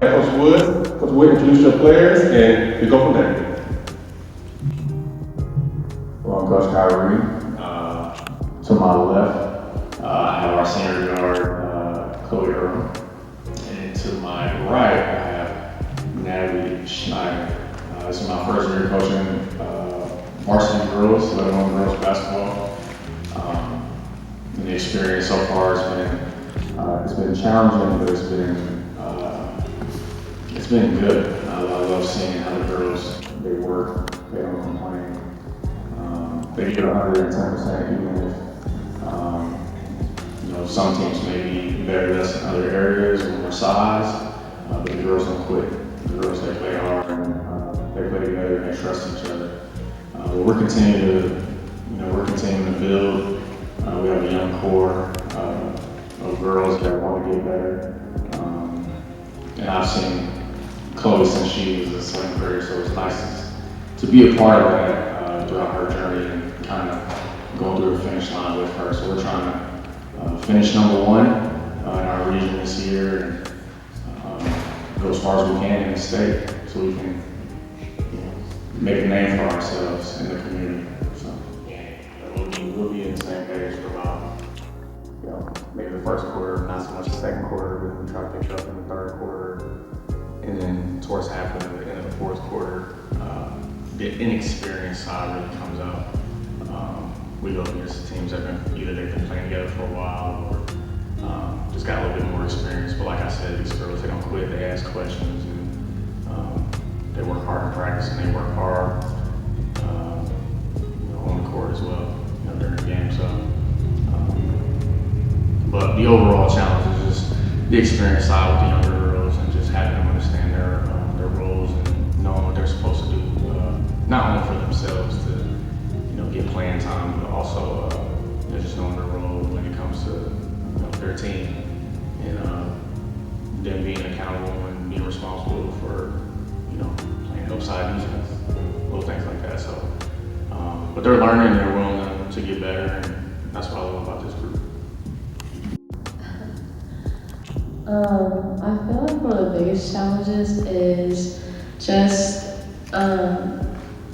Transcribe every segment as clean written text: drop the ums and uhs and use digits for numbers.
Coach Wood, introduce your players, and we go from there. Well, Coach Kyrie. To my left, I have our senior guard, Chloe Earl. And to my right, I have Natalie Schneider. This is my first year coaching varsity girls, let alone girls basketball. And the experience so far has been challenging, but it's been good. I love seeing how the girls, they work, they don't complain. They give 110% even if some teams may be better than us in other areas or more size, but the girls don't quit. The girls, they play hard and they play together and they trust each other. But we're continuing to build. We have a young core of girls that want to get better. And I've seen Chloe since she was a seventh grader, so it's nice to be a part of that throughout her journey and kind of going through the finish line with her. So we're trying to finish number one in our region this year and go as far as we can in the state so we can make a name for ourselves in the community. So we'll be in the same page for about maybe the first quarter, not so much the second quarter, but we try to pick it up in the third quarter. And then towards half of the end of the fourth quarter, the inexperienced side really comes out. We go against the teams that they've been playing together for a while or just got a little bit more experience. But like I said, these girls, they don't quit, they ask questions and they work hard in practice and they work hard on the court as well during the game. So, but the overall challenge is just the experience side with the younger girls and just having them understand their roles and knowing what they're supposed to do, not only for themselves to get playing time, but also just knowing their role when it comes to their team and them being accountable and being responsible for playing upside defense, little things like that. So, but they're learning, they're willing to get better, and that's what I love about this group. I feel like one of the biggest challenges is just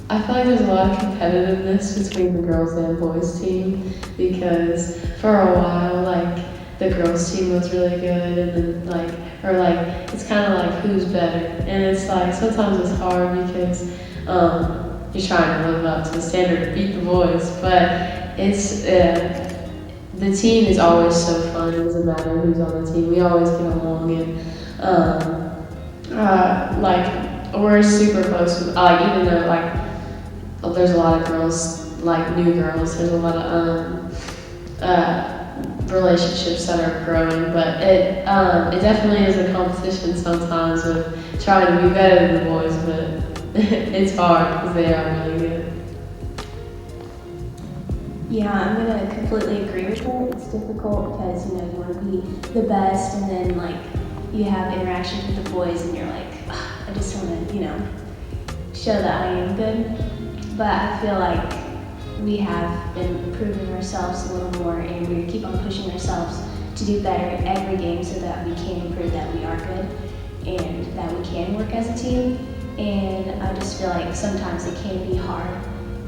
I feel like there's a lot of competitiveness between the girls and boys team because for a while, like, the girls team was really good and then it's kind of like who's better. And it's like, sometimes it's hard because you're trying to live up to the standard to beat the boys, but it's, the team is always so fun. It doesn't matter who's on the team. We always get along and we're super close with, even though there's a lot of girls, new girls, there's a lot of relationships that are growing, but it definitely is a competition sometimes with trying to be better than the boys, but it's hard because they are really good. Yeah, I'm gonna completely agree with it. It's difficult because you want to be the best, and then you have interactions with the boys, and you're like, I just want to show that I am good. But I feel like we have been improving ourselves a little more, and we keep on pushing ourselves to do better every game so that we can prove that we are good and that we can work as a team. And I just feel like sometimes it can be hard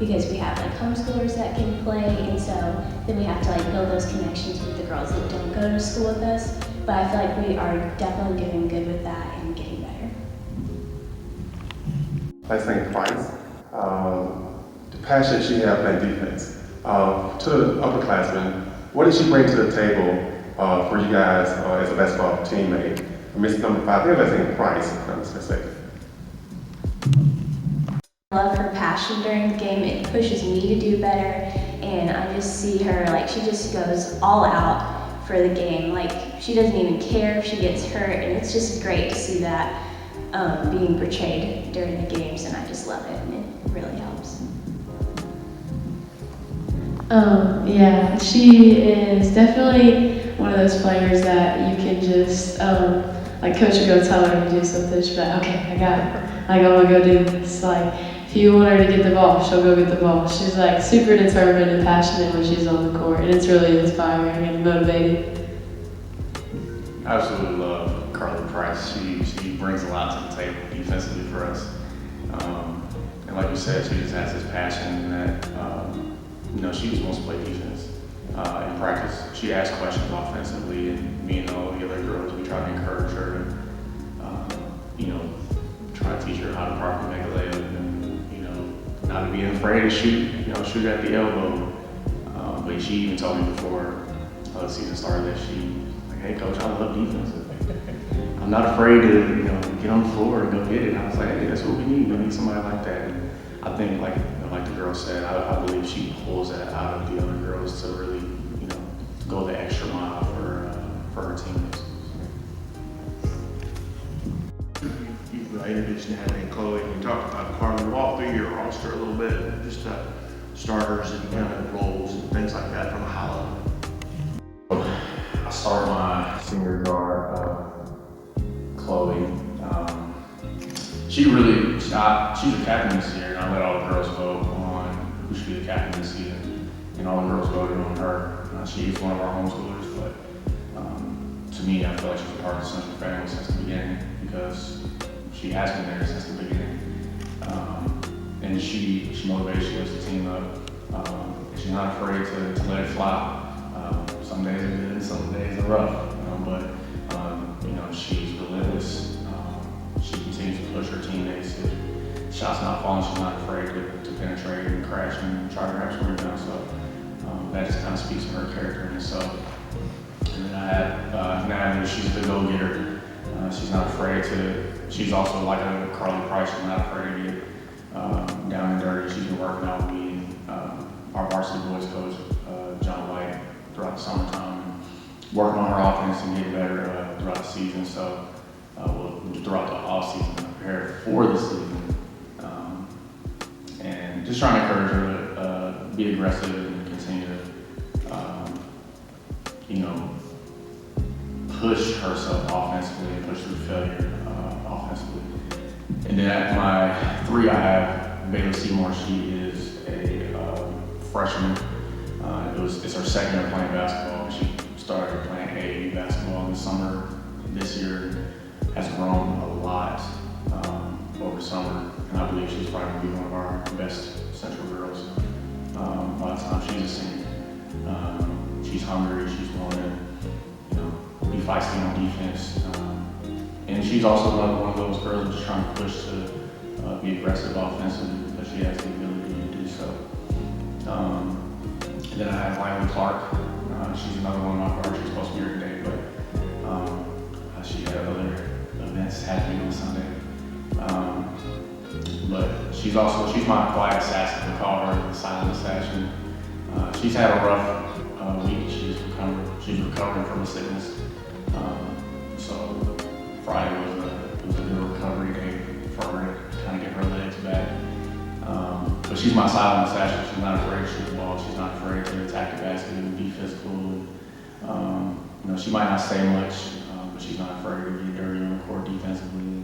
because we have homeschoolers that can play, and so then we have to build those connections with the girls that don't go to school with us. But I feel like we are definitely getting good with that and getting better. Last name Price. The passion she has playing defense. To the upperclassmen, what did she bring to the table for you guys as a basketball teammate? Miss number 5, I think last name Price, if I'm not mistaken. I love her passion during the game. It pushes me to do better, and I just see her she just goes all out for the game. She doesn't even care if she gets hurt, and it's just great to see that being portrayed during the games, and I just love it, and it really helps. Yeah, she is definitely one of those players that you can just, coach will go tell her to do something, she'll be like, okay, I got it. I'm gonna go do this. If you want her to get the ball, she'll go get the ball. She's super determined and passionate when she's on the court, and it's really inspiring and motivating. I absolutely love Carly Price. She brings a lot to the table defensively for us. And like you said, she just has this passion that, she just wants to play defense. In practice, she asks questions offensively, and me and all the other girls, we try to encourage her to, try to teach her how to properly make a layup and, not being afraid to shoot at the elbow. But she even told me before the season started that hey coach, I love defense. I'm not afraid to, get on the floor and go get it. And I was like, hey, that's what we need. We need somebody like that. And I think, like the girl said, I believe she pulls that out of the other girls to really, go the extra mile for her teammates. You introduced Natalie and Chloe, and you talked about Carly. Walk through your roster a little bit, just starters and kind of roles and things like that from a high level. I start my senior guard, Chloe. She's the captain this year, and I let all the girls vote on who should be the captain this season, and all the girls voted on her. She's one of our homeschoolers, but to me, I feel like she's a part of the Central family since the beginning because she has been there since the beginning. And she motivates, she lifts the team up. She's not afraid to let it fly. Some days are good and some days are rough, but she's relentless. She continues to push her teammates. If shots not falling, she's not afraid to penetrate and crash and try to grab some rebounds. So that just kind of speaks to her character in itself. And then I have Natalie. She's the go-getter. She's not afraid to. She's also like a Carly Price. She's not afraid to get down and dirty. She's been working out with me and our varsity boys coach, John White, throughout the summertime, and working on her offense and getting better throughout the season. So, throughout the off season, prepare for the season, and just trying to encourage her to be aggressive and continue to, push herself offensively and push through failure offensively. And then at my 3, I have Bailey Seymour. She is a freshman. It's her second year playing basketball. She started playing AAU basketball in the summer this year. Has grown a lot over summer, and I believe she's probably going to be one of our best Central girls by the time she's a senior. She's hungry. She's willing to, be feisty on defense, and she's also one of those girls that's trying to push to be aggressive offensively because she has the ability to do so. And then I have Lionel Clark. She's another one of my guards. She's supposed to be here today, but she had other events happening on Sunday. But she's my quiet assassin. We call her the silent assassin. She's had a rough week. She's recovering from a sickness. So Friday was a good recovery day for her to kind of get her legs back. But she's my silent assassin. She's not afraid to shoot the ball. She's not afraid to attack the basket and be physical. She might not say much, but she's not afraid to get dirty on the court defensively,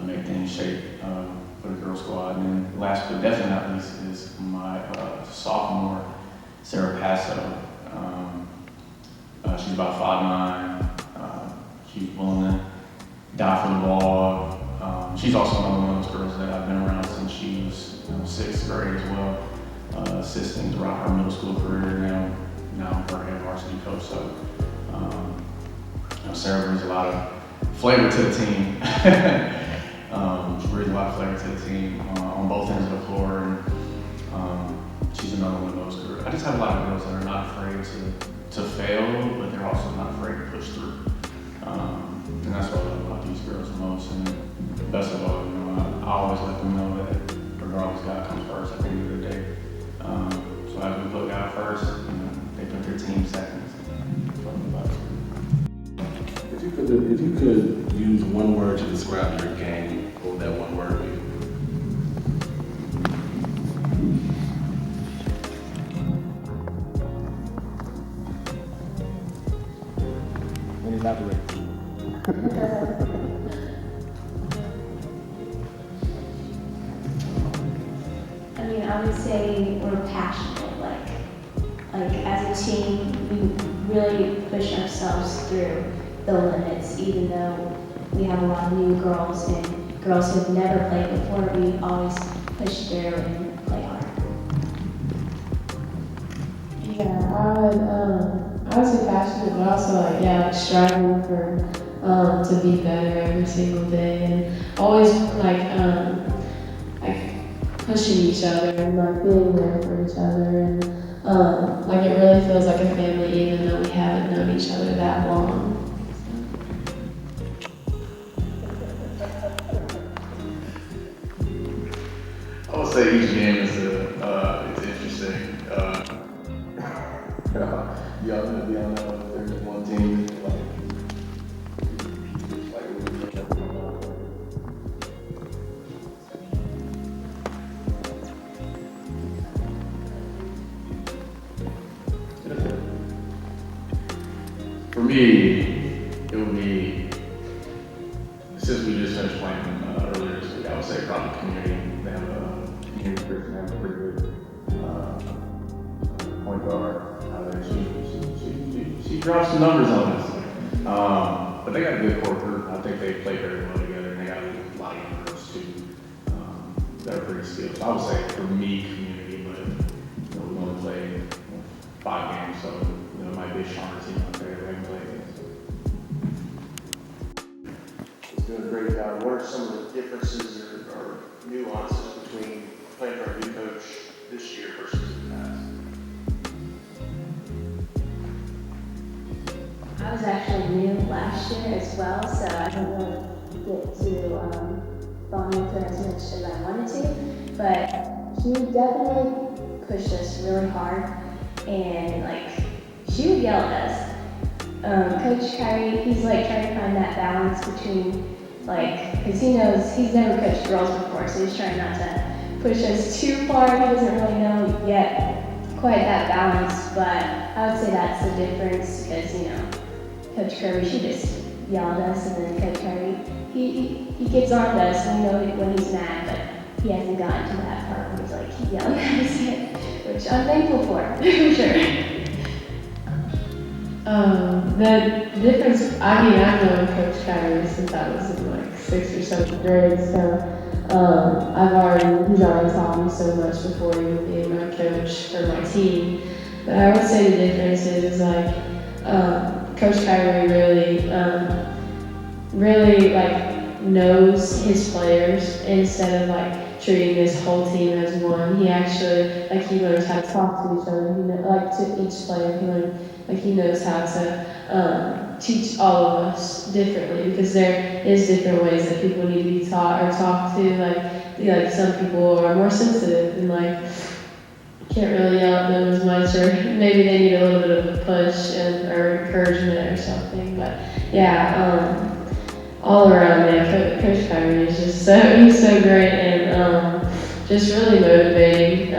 make things shape for the girl squad. And then last but definitely not least is my sophomore, Sarah Passo. She's about 5'9". She's willing to die for the ball. She's also another one of those girls that I've been around since she was 6th grade as well, assisting throughout her middle school career. Now I'm her head varsity coach. So Sarah brings a lot of flavor to the team. She brings a lot of flavor to the team on both ends of the floor, and she's another one of those girls. I just have a lot of girls that are not afraid to fail, but they're also not afraid to push through. And that's what I love about these girls the most. And best of all, I always let them know that regardless, God comes first at the end of the day. So as we put God first, they put their team second. If you could use one word to describe your game, what would that one word be? And elaborate. I would say we're passionate. Like as a team, we really push ourselves through the limits, even though we have a lot of new girls and girls who've never played before. We always push through and play hard. Yeah, I would say passionate, but also like, yeah, like striving for, to be better every single day and always like pushing each other and like being there for each other and, like it really feels like a family even though we haven't known each other that long. I would say each game is it's interesting. Y'all know if there's one team For me, it would be, since we just finished playing earlier this week, I would say probably community. They have a community person, they have a pretty good point guard out there. She drops some numbers on us. But they got a good core group. I think they play very well together, and they got a lot of young girls too that are pretty skilled. So I would say for me, community, but we're going to play 5 games, so it might be a stronger team out there that we can play against. He's doing a great job. What are some of the differences or nuances between playing for a new coach this year versus the past? I was actually new last year as well, so I didn't really get to bond with her as much as I wanted to. But she definitely pushed us really hard, and like she would yell at us. Coach Kyrie, he's like trying to find that balance between because he knows he's never coached girls before, so he's trying not to push us too far. He doesn't really know yet quite that balance, but I would say that's the difference because Coach Kirby, she just yelled at us, and then Coach Kirby, he gets on to us, and we know when he's mad, but he hasn't gotten to that part where he's like yelling at us yet, which I'm thankful for sure. The difference, I've known Coach Kyrie since I was in like 6th or 7th grade, so he's already taught me so much before even being my coach for my team. But I would say the difference is like, Coach Kyrie really knows his players instead of like treating his whole team as one. He actually he learns how to talk to each other. To each player, he knows how to teach all of us differently because there is different ways that people need to be taught or talked to. Some people are more sensitive and can't really yell at them as much, or maybe they need a little bit of a push or encouragement or something. But yeah, all around, man, Coach Kyrie is just he's so great and just really motivating.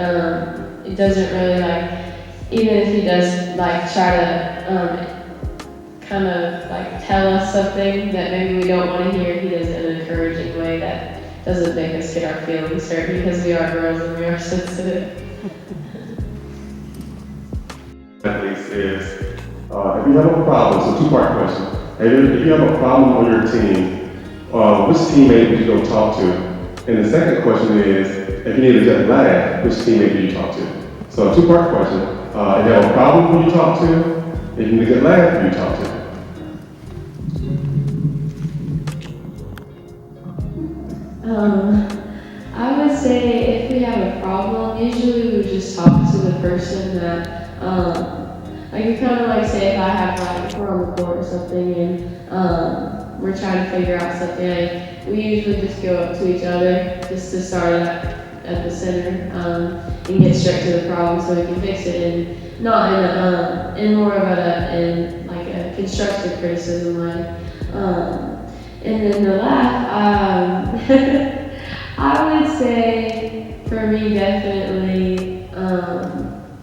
It doesn't really even if he does try to kind of tell us something that maybe we don't want to hear, he does it in an encouraging way that doesn't make us get our feelings hurt because we are girls and we are sensitive. Athletes is, if you have a problem, so 2-part question. If you have a problem on your team, which teammate would you go talk to? And the second question is, if you need to just laugh, which teammate do you talk to? So 2-part question. If you have a problem, who you talk to? If you need to get laugh, who you talk to? I would say if we have a problem, usually we would just talk to the person that, we kind of say if I have we're on the court or something and we're trying to figure out something, we usually just go up to each other just to start at the center and get straight to the problem so we can fix it, and not in more of a constructive criticism way. And then the laugh, I would say for me definitely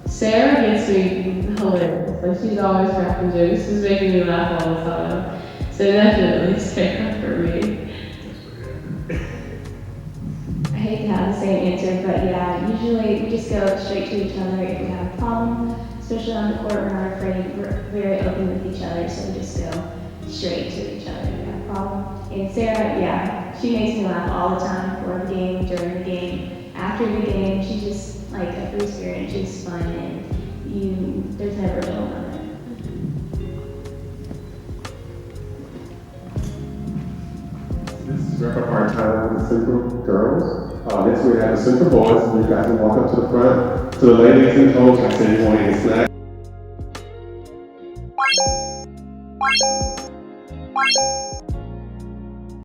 Sarah gets me hilarious. She's always cracking jokes. She's making me laugh all the time. So definitely Sarah for me. I hate to have the same answer, but yeah, usually we just go straight to each other if we have a problem, especially on the court. We're not afraid. We're very open with each other, so we just go straight to each other. No problem. And Sarah, yeah, she makes me laugh all the time before the game, during the game, after the game. She's just like a free spirit. She's fun, and there's never a dull moment. This is wrap up our time with the Central girls. Next we have the Central boys. You guys can walk up to the front. To the ladies and coach, I said you want any snacks.